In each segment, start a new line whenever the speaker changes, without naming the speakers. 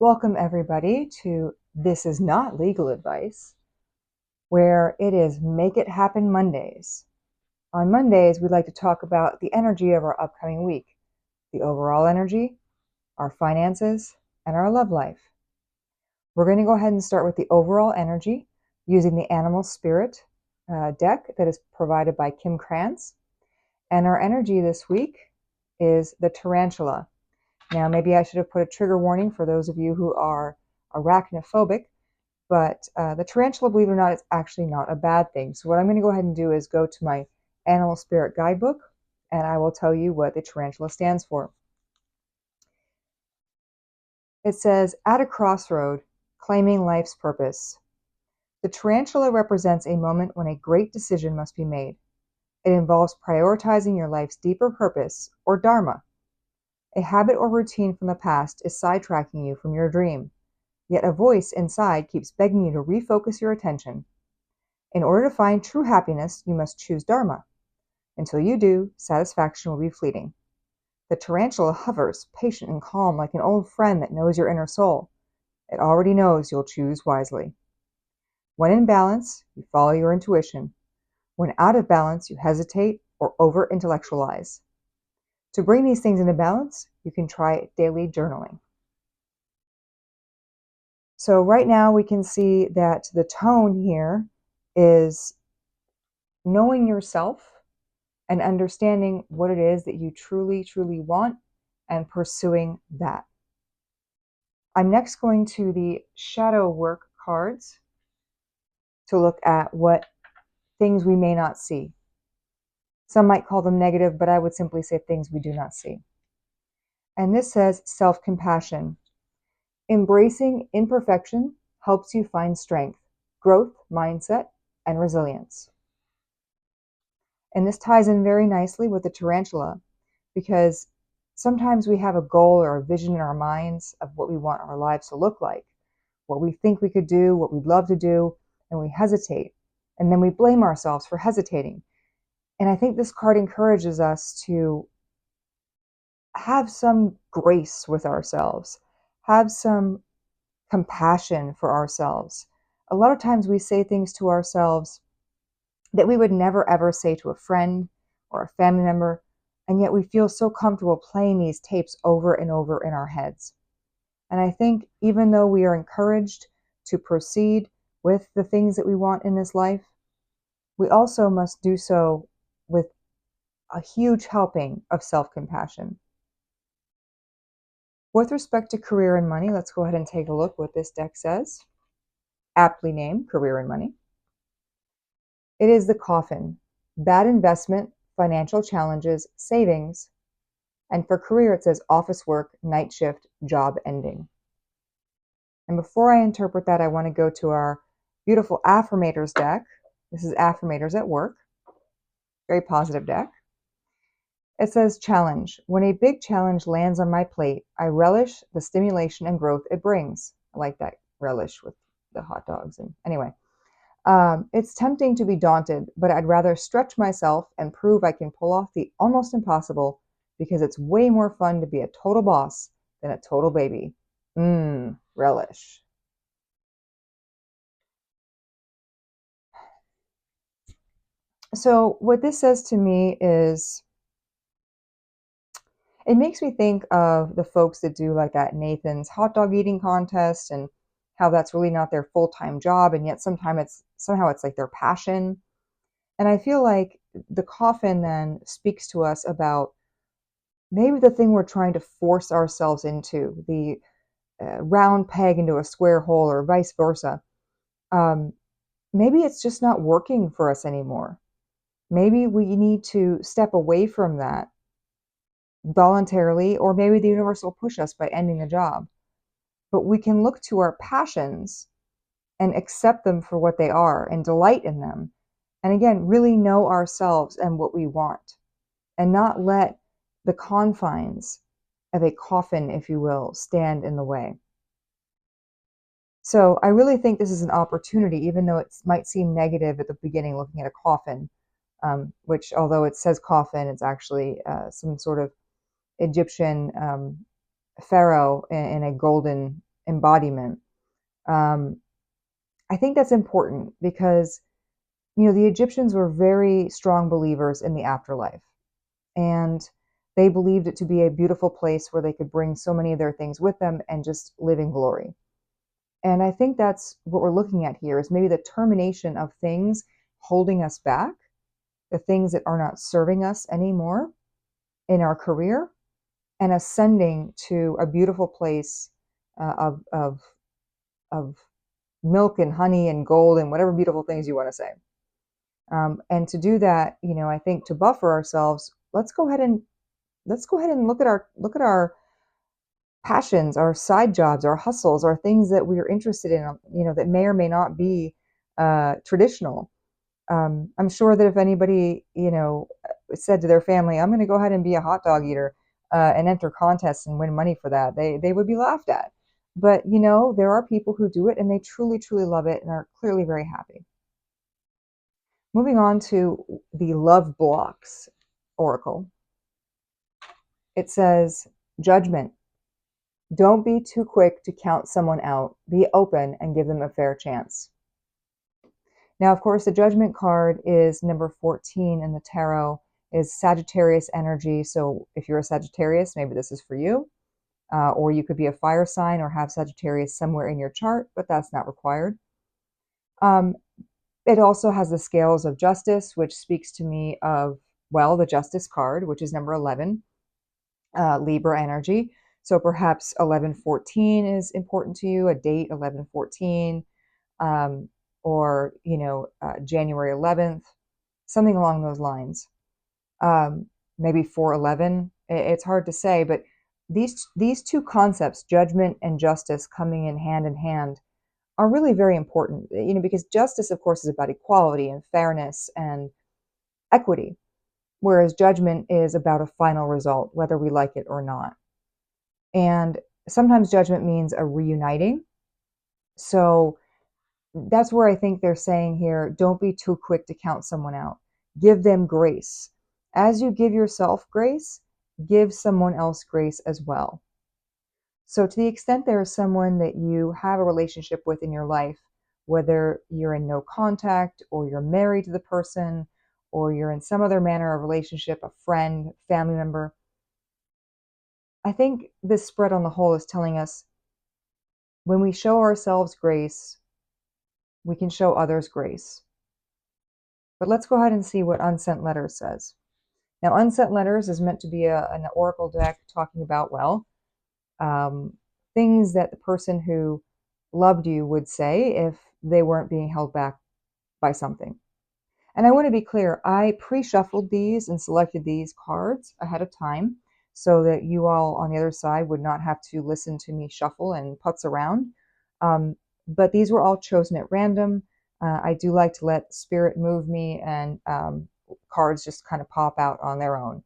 Welcome everybody to This Is Not Legal Advice, where it is Make It Happen Mondays. On Mondays, we'd like to talk about the energy of our upcoming week, the overall energy, our finances, and our love life. We're going to go ahead and start with the overall energy using the Animal Spirit deck that is provided by Kim Krantz. And our energy this week is the Tarantula. Now, maybe I should have put a trigger warning for those of you who are arachnophobic, but the tarantula, believe it or not, is actually not a bad thing. So what I'm going to go ahead and do is go to my Animal Spirit Guidebook, and I will tell you what the tarantula stands for. It says, at a crossroad, claiming life's purpose. The tarantula represents a moment when a great decision must be made. It involves prioritizing your life's deeper purpose, or dharma. A habit or routine from the past is sidetracking you from your dream, yet a voice inside keeps begging you to refocus your attention. In order to find true happiness, you must choose dharma. Until you do, satisfaction will be fleeting. The tarantula hovers, patient and calm, like an old friend that knows your inner soul. It already knows you'll choose wisely. When in balance, you follow your intuition. When out of balance, you hesitate or over-intellectualize. To bring these things into balance, you can try daily journaling. So right now we can see that the tone here is knowing yourself and understanding what it is that you truly, truly want and pursuing that. I'm next going to the shadow work cards to look at what things we may not see. Some might call them negative, but I would simply say things we do not see. And this says self-compassion. Embracing imperfection helps you find strength, growth, mindset, and resilience. And this ties in very nicely with the tarantula, because sometimes we have a goal or a vision in our minds of what we want our lives to look like, what we think we could do, what we'd love to do, and we hesitate. And then we blame ourselves for hesitating. And I think this card encourages us to have some grace with ourselves, have some compassion for ourselves. A lot of times we say things to ourselves that we would never ever say to a friend or a family member, and yet we feel so comfortable playing these tapes over and over in our heads. And I think even though we are encouraged to proceed with the things that we want in this life, we also must do so with a huge helping of self-compassion. With respect to career and money, let's go ahead and take a look what this deck says. Aptly named Career and Money. It is the Coffin. Bad investment, financial challenges, savings. And for career, it says office work, night shift, job ending. And before I interpret that, I want to go to our beautiful Affirmators deck. This is Affirmators at Work. Very positive deck. It says challenge. When a big challenge lands on my plate, I relish the stimulation and growth it brings. I like that relish with the hot dogs. And anyway, it's tempting to be daunted, but I'd rather stretch myself and prove I can pull off the almost impossible, because it's way more fun to be a total boss than a total baby. Relish. So what this says to me is, it makes me think of the folks that do like that Nathan's hot dog eating contest, and how that's really not their full-time job, and yet somehow it's like their passion. And I feel like the Coffin then speaks to us about maybe the thing we're trying to force ourselves into, the round peg into a square hole, or vice versa. Maybe it's just not working for us anymore. Maybe we need to step away from that voluntarily, or maybe the universe will push us by ending the job. But we can look to our passions and accept them for what they are and delight in them. And again, really know ourselves and what we want, and not let the confines of a coffin, if you will, stand in the way. So I really think this is an opportunity, even though it might seem negative at the beginning looking at a coffin, which, although it says coffin, it's actually some sort of Egyptian pharaoh in a golden embodiment. I think that's important because, the Egyptians were very strong believers in the afterlife, and they believed it to be a beautiful place where they could bring so many of their things with them and just live in glory. And I think that's what we're looking at here, is maybe the termination of things holding us back, the things that are not serving us anymore in our career, and ascending to a beautiful place of milk and honey and gold and whatever beautiful things you want to say. And to do that, I think to buffer ourselves, let's go ahead and look at our passions, our side jobs, our hustles, our things that we are interested in, that may or may not be traditional. I'm sure that if anybody, said to their family, I'm going to go ahead and be a hot dog eater and enter contests and win money for that, they would be laughed at. But, there are people who do it and they truly, truly love it and are clearly very happy. Moving on to the love blocks oracle. It says, judgment. Don't be too quick to count someone out. Be open and give them a fair chance. Now, of course, the judgment card is number 14 in the tarot, is Sagittarius energy. So if you're a Sagittarius, maybe this is for you. Or you could be a fire sign or have Sagittarius somewhere in your chart, but that's not required. It also has the scales of justice, which speaks to me of, the justice card, which is number 11, Libra energy. So perhaps 1114 is important to you, a date 1114, or, January 11th, something along those lines. Maybe 411. It's hard to say, but these two concepts, judgment and justice, coming in hand, are really very important, because justice, of course, is about equality and fairness and equity, whereas judgment is about a final result, whether we like it or not. And sometimes judgment means a reuniting. So that's where I think they're saying here, don't be too quick to count someone out. Give them grace. As you give yourself grace, give someone else grace as well. So to the extent there is someone that you have a relationship with in your life, whether you're in no contact or you're married to the person or you're in some other manner of relationship, a friend, family member, I think this spread on the whole is telling us when we show ourselves grace, we can show others grace. But let's go ahead and see what Unsent Letters says. Now, Unsent Letters is meant to be an oracle deck talking about, things that the person who loved you would say if they weren't being held back by something. And I want to be clear, I pre-shuffled these and selected these cards ahead of time so that you all on the other side would not have to listen to me shuffle and putz around. But these were all chosen at random. I do like to let spirit move me, and cards just kind of pop out on their own.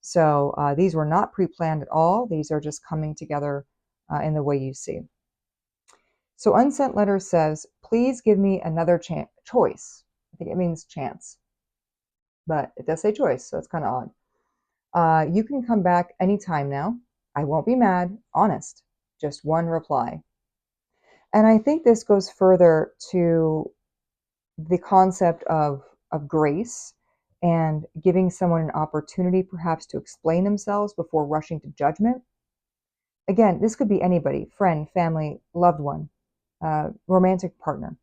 So these were not pre-planned at all. These are just coming together in the way you see. So Unsent Letter says, please give me another choice. I think it means chance, but it does say choice, so it's kind of odd. You can come back anytime now. I won't be mad, honest. Just one reply. And I think this goes further to the concept of grace and giving someone an opportunity perhaps to explain themselves before rushing to judgment. Again, this could be anybody, friend, family, loved one, romantic partner.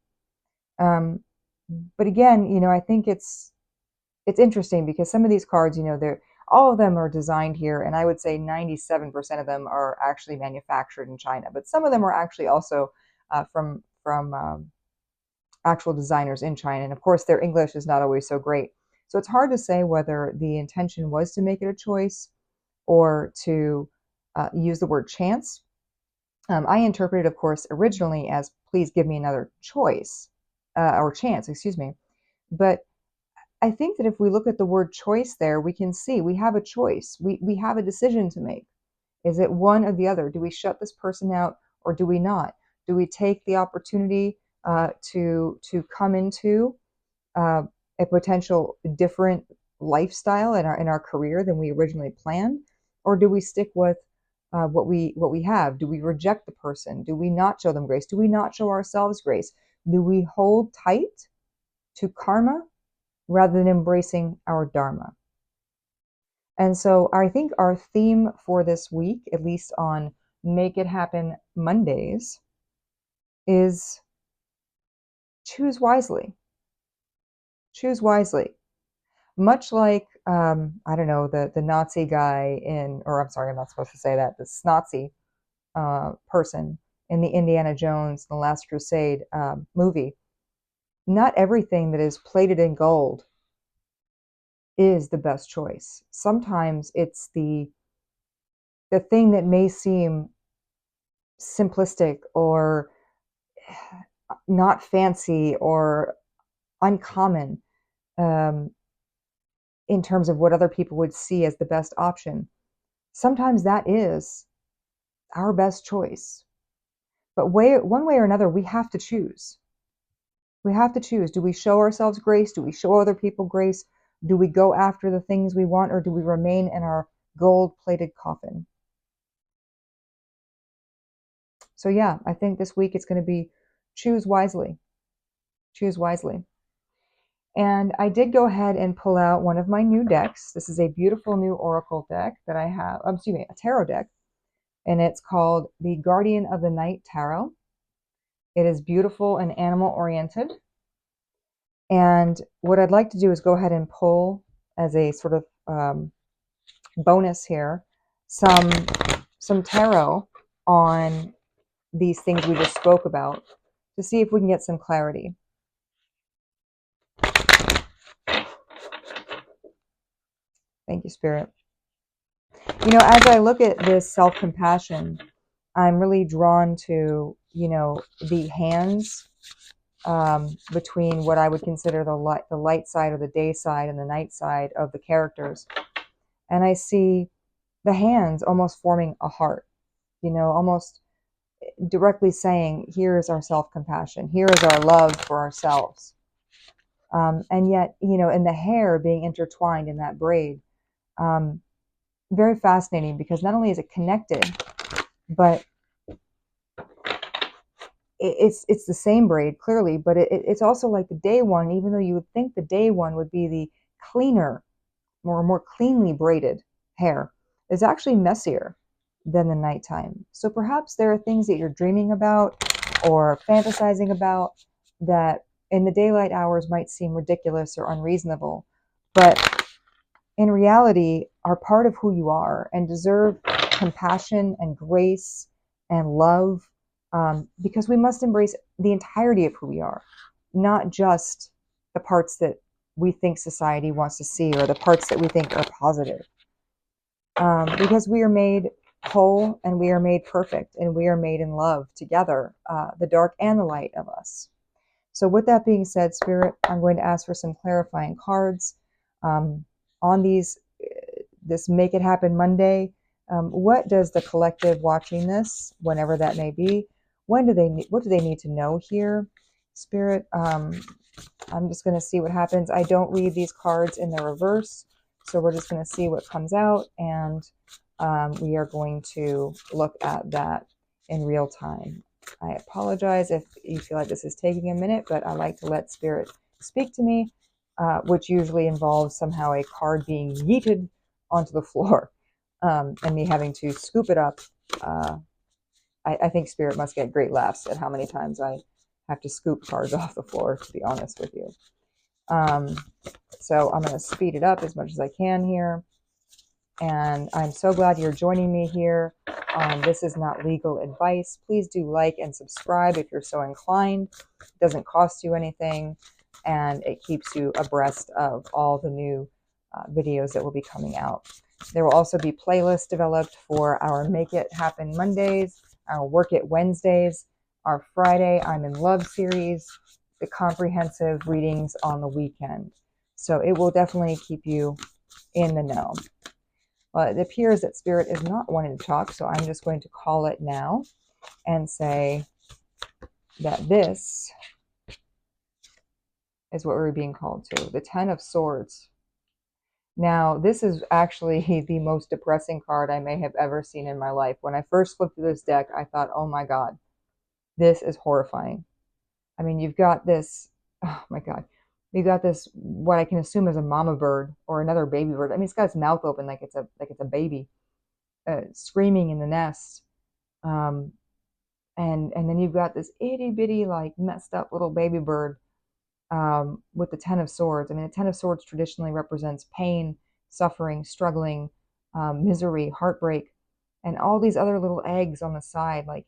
But again, I think it's interesting because some of these cards, all of them are designed here, and I would say 97% of them are actually manufactured in China, but some of them are actually also from actual designers in China. And of course, their English is not always so great. So it's hard to say whether the intention was to make it a choice or to use the word chance. I interpreted, of course, originally as please give me another choice, or chance, excuse me. But I think that if we look at the word choice there, we can see we have a choice. We have a decision to make. Is it one or the other? Do we shut this person out or do we not? Do we take the opportunity to come into a potential different lifestyle in our career than we originally planned, or do we stick with what we have? Do we reject the person? Do we not show them grace? Do we not show ourselves grace? Do we hold tight to karma rather than embracing our dharma? And so I think our theme for this week, at least on Make It Happen Mondays, is choose wisely. Choose wisely. Much like, I don't know, the Nazi guy in, or I'm sorry, I'm not supposed to say that, the Nazi person in the Indiana Jones, The Last Crusade movie. Not everything that is plated in gold is the best choice. Sometimes it's the thing that may seem simplistic or not fancy or uncommon in terms of what other people would see as the best option. Sometimes that is our best choice. But one way or another, we have to choose. We have to choose. Do we show ourselves grace? Do we show other people grace? Do we go after the things we want, or do we remain in our gold-plated coffin? So yeah, I think this week it's going to be choose wisely. Choose wisely. And I did go ahead and pull out one of my new decks. This is a beautiful new oracle deck that I have, a tarot deck, and it's called the Guardian of the Night Tarot. It is beautiful and animal-oriented. And what I'd like to do is go ahead and pull, as a sort of bonus here, some tarot on these things we just spoke about to see if we can get some clarity. Thank you, Spirit. You know, as I look at this self-compassion, I'm really drawn to, you know, the hands between what I would consider the light side or the day side and the night side of the characters. And I see the hands almost forming a heart, you know, almost directly saying, here is our self-compassion, here is our love for ourselves. And yet, you know, and the hair being intertwined in that braid, very fascinating, because not only is it connected, but it's the same braid clearly, but it's also like the day one, even though you would think the day one would be the cleaner, more cleanly braided hair, is actually messier than the nighttime. So perhaps there are things that you're dreaming about or fantasizing about that in the daylight hours might seem ridiculous or unreasonable, but in reality are part of who you are and deserve compassion and grace and love, because we must embrace the entirety of who we are, not just the parts that we think society wants to see or the parts that we think are positive. Because we are made whole and we are made perfect and we are made in love together, the dark and the light of us. So with that being said, Spirit, I'm going to ask for some clarifying cards on this Make It Happen Monday. What does the collective watching this, whenever that may be, what do they need to know here, Spirit? I'm just going to see what happens. I don't read these cards in the reverse, so we're just going to see what comes out, and we are going to look at that in real time. I apologize if you feel like this is taking a minute, but I like to let Spirit speak to me, which usually involves somehow a card being yeeted onto the floor, and me having to scoop it up. I think Spirit must get great laughs at how many times I have to scoop cards off the floor, to be honest with you. So I'm going to speed it up as much as I can here. And I'm so glad you're joining me here. This is not legal advice. Please do like and subscribe if you're so inclined. It doesn't cost you anything, and it keeps you abreast of all the new videos that will be coming out. There will also be playlists developed for our Make It Happen Mondays, our Work It Wednesdays, our Friday I'm in Love series, the comprehensive readings on the weekend. So it will definitely keep you in the know. Well, it appears that Spirit is not wanting to talk, so I'm just going to call it now and say that this is what we're being called to. The Ten of Swords. Now, this is actually the most depressing card I may have ever seen in my life. When I first flipped through this deck, I thought, oh my God, this is horrifying. I mean, you've got this, oh my God, you've got this, what I can assume is a mama bird or another baby bird. I mean, it's got its mouth open like it's a baby, screaming in the nest. Um, and then you've got this itty bitty, like messed up little baby bird with the Ten of Swords. I mean, the Ten of Swords traditionally represents pain, suffering, struggling, misery, heartbreak, and all these other little eggs on the side. Like,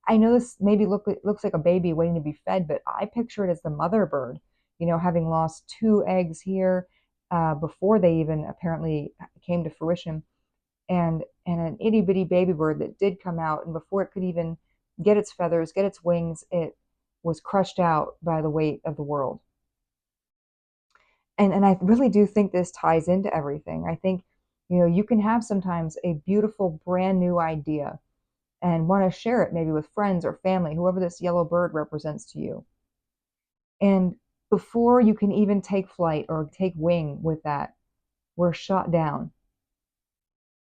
I know this maybe looks like a baby waiting to be fed, but I picture it as the mother bird, having lost two eggs here before they even apparently came to fruition, and an itty bitty baby bird that did come out, and before it could even get its feathers, get its wings, it was crushed out by the weight of the world. And I really do think this ties into everything. I think, you can have sometimes a beautiful brand new idea and want to share it maybe with friends or family, whoever this yellow bird represents to you. And before you can even take flight or take wing with that, we're shot down,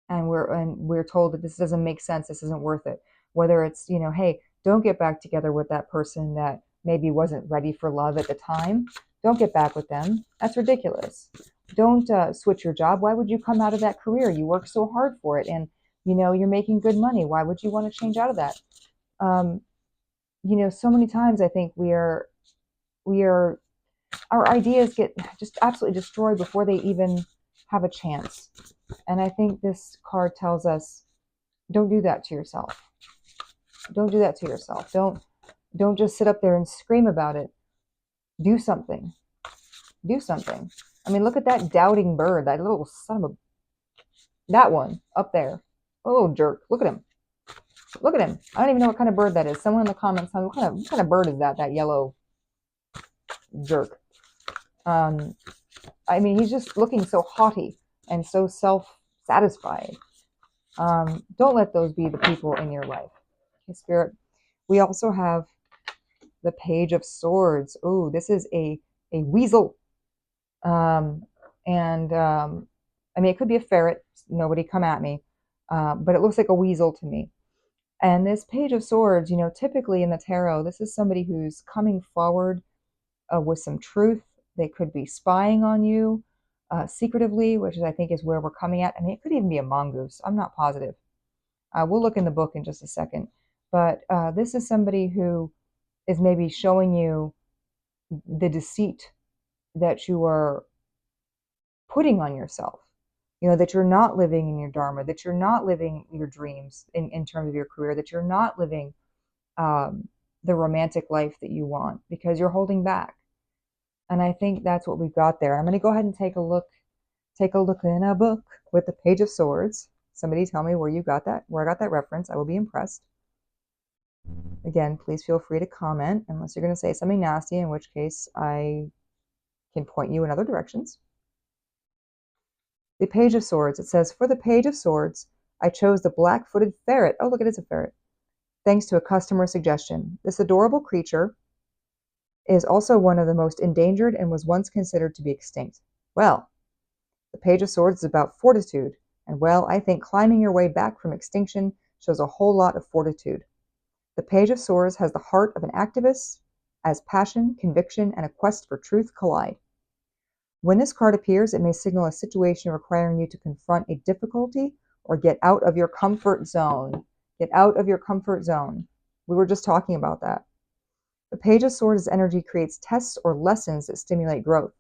and we're told that this doesn't make sense, this isn't worth it. Whether it's, hey, don't get back together with that person that maybe wasn't ready for love at the time. Don't get back with them. That's ridiculous. Don't switch your job. Why would you come out of that career? You worked so hard for it, and you're making good money. Why would you want to change out of that? Um, so many times I think we are our ideas get just absolutely destroyed before they even have a chance. And I think this card tells us, don't do that to yourself. Don't do that to yourself. Don't just sit up there and scream about it. Do something. Do something. I mean, look at that doubting bird, that little son of a, that one up there. Oh, jerk. Look at him. Look at him. I don't even know what kind of bird that is. Someone in the comments, what kind of bird is that yellow jerk? I mean, he's just looking so haughty and so self-satisfied. Don't let those be the people in your life. Okay, Spirit. We also have the Page of Swords. Oh, this is a weasel. And I mean, it could be a ferret. Nobody come at me. But it looks like a weasel to me. And this Page of Swords, typically in the tarot, this is somebody who's coming forward with some truth. They could be spying on you secretively, which I think is where we're coming at. I mean, it could even be a mongoose. I'm not positive. We'll look in the book in just a second. But this is somebody who is maybe showing you the deceit that you are putting on yourself. That you're not living in your dharma, that you're not living your dreams in terms of your career, that you're not living the romantic life that you want because you're holding back. And I think that's what we've got there. I'm going to go ahead and take a look in a book with the Page of Swords. Somebody tell me where I got that reference. I will be impressed. Again, please feel free to comment unless you're going to say something nasty, in which case I can point you in other directions. The Page of Swords. It says, for the Page of Swords, I chose the black-footed ferret. Oh, look, it is a ferret. Thanks to a customer suggestion. This adorable creature is also one of the most endangered and was once considered to be extinct. Well, the Page of Swords is about fortitude, and well, I think climbing your way back from extinction shows a whole lot of fortitude. The Page of Swords has the heart of an activist, as passion, conviction, and a quest for truth collide. When this card appears, it may signal a situation requiring you to confront a difficulty or get out of your comfort zone. Get out of your comfort zone. We were just talking about that. The Page of Swords' energy creates tests or lessons that stimulate growth.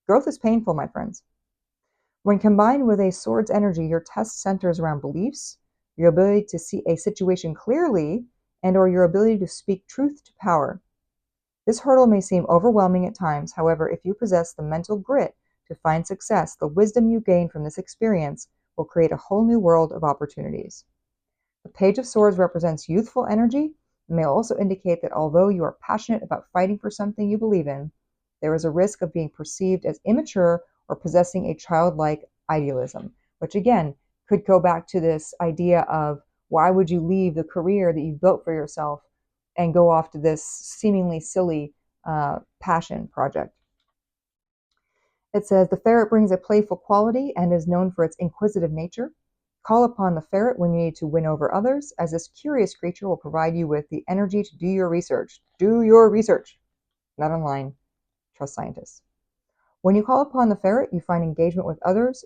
Growth is painful, my friends. When combined with a sword's energy, your test centers around beliefs, your ability to see a situation clearly, and or your ability to speak truth to power. This hurdle may seem overwhelming at times. However, if you possess the mental grit to find success, the wisdom you gain from this experience will create a whole new world of opportunities. The Page of Swords represents youthful energy and may also indicate that although you are passionate about fighting for something you believe in, there is a risk of being perceived as immature or possessing a childlike idealism, which again could go back to this idea of why would you leave the career that you've built for yourself and go off to this seemingly silly passion project. It says, the ferret brings a playful quality and is known for its inquisitive nature. Call upon the ferret when you need to win over others, as this curious creature will provide you with the energy to do your research. Do your research. Not online. Trust scientists. When you call upon the ferret, you find engagement with others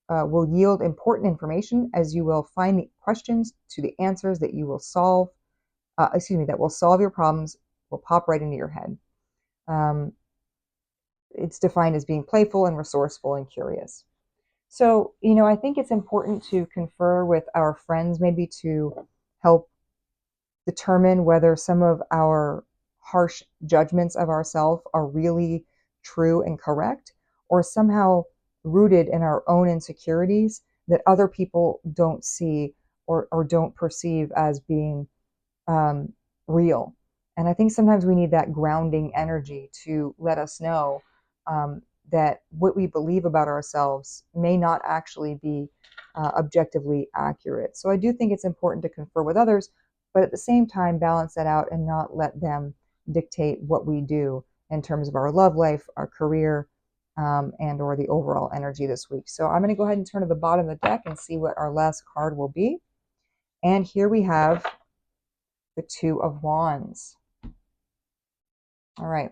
will yield important information, as you will find the questions to the answers that you will solve, that will solve your problems, will pop right into your head. It's defined as being playful and resourceful and curious. So, I think it's important to confer with our friends, maybe to help determine whether some of our harsh judgments of ourselves are really true and correct, or somehow rooted in our own insecurities that other people don't see or don't perceive as being real. And I think sometimes we need that grounding energy to let us know that what we believe about ourselves may not actually be objectively accurate. So I do think it's important to confer with others, but at the same time, balance that out and not let them dictate what we do in terms of our love life, our career, and or the overall energy this week. So I'm going to go ahead and turn to the bottom of the deck and see what our last card will be. And here we have the Two of Wands. All right.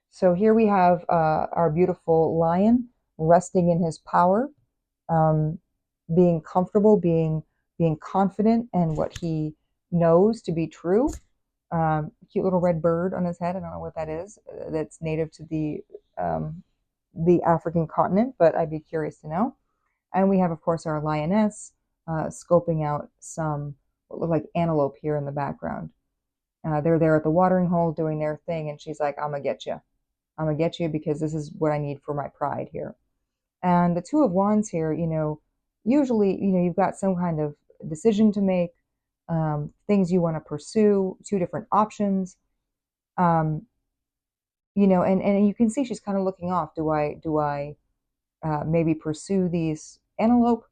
So here we have our beautiful lion resting in his power, being comfortable, being confident in what he knows to be true. Cute little red bird on his head. I don't know what that is. That's native to the African continent, but I'd be curious to know. And we have, of course, our lioness scoping out some what look like antelope here in the background. They're there at the watering hole doing their thing, and she's like, I'm gonna get you. I'm gonna get you because this is what I need for my pride here. And the Two of Wands here, usually, you've got some kind of decision to make, things you want to pursue, two different options. And you can see she's kind of looking off. Do I maybe pursue these antelope,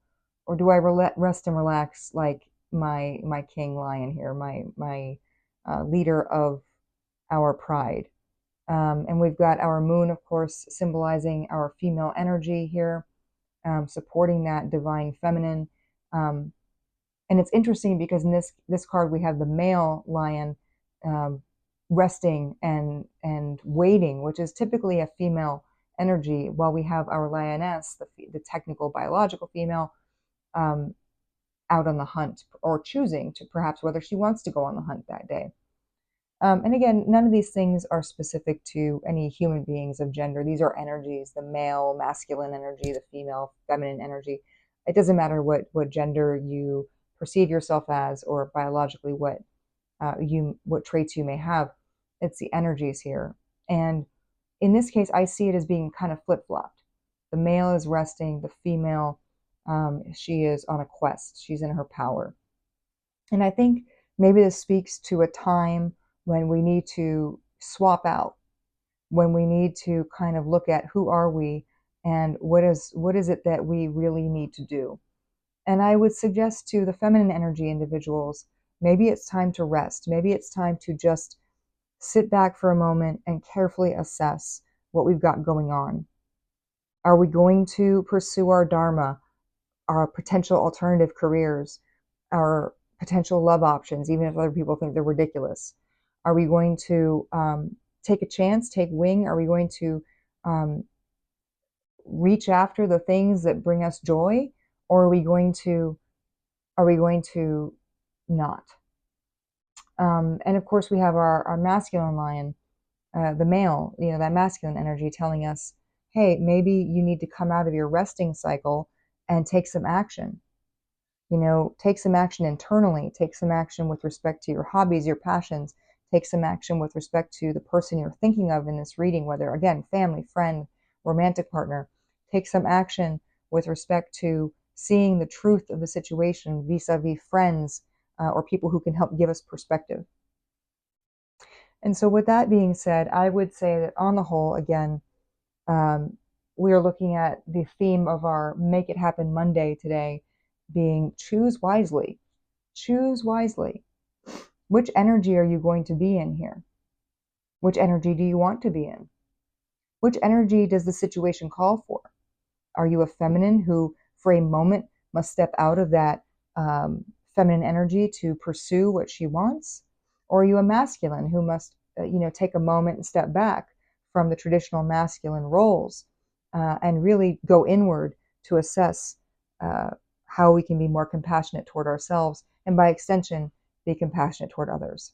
or do I rest and relax like my king lion here, my leader of our pride? And we've got our moon, of course, symbolizing our female energy here, supporting that divine feminine. And it's interesting because in this card we have the male lion resting and waiting, which is typically a female energy, while we have our lioness, the technical biological female, out on the hunt, or choosing to perhaps whether she wants to go on the hunt that day. And again, none of these things are specific to any human beings of gender. These are energies, the male, masculine energy, the female, feminine energy. It doesn't matter what gender you perceive yourself as, or biologically what traits you may have. It's the energies here. And in this case, I see it as being kind of flip-flopped. The male is resting, the female, she is on a quest. She's in her power. And I think maybe this speaks to a time when we need to swap out, when we need to kind of look at who are we and what is it that we really need to do. And I would suggest to the feminine energy individuals, maybe it's time to rest. Maybe it's time to just sit back for a moment and carefully assess what we've got going on. Are we going to pursue our dharma, our potential alternative careers, our potential love options, even if other people think they're ridiculous? Are we going to take a chance, take wing? Are we going to reach after the things that bring us joy, or are we going to not? And of course, we have our masculine lion, the male, that masculine energy telling us, hey, maybe you need to come out of your resting cycle and take some action. Take some action internally, take some action with respect to your hobbies, your passions, take some action with respect to the person you're thinking of in this reading, whether, again, family, friend, romantic partner. Take some action with respect to seeing the truth of the situation vis-a-vis friends or people who can help give us perspective. And so with that being said, I would say that on the whole, again, we are looking at the theme of our Make It Happen Monday today being choose wisely. Choose wisely. Which energy are you going to be in here? Which energy do you want to be in? Which energy does the situation call for? Are you a feminine who, for a moment, must step out of that feminine energy to pursue what she wants? Or are you a masculine who must, take a moment and step back from the traditional masculine roles and really go inward to assess how we can be more compassionate toward ourselves and, by extension, be compassionate toward others?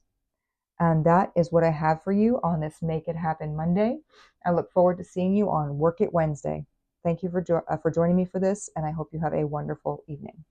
And that is what I have for you on this Make It Happen Monday. I look forward to seeing you on Work It Wednesday. Thank you for joining me for this, and I hope you have a wonderful evening.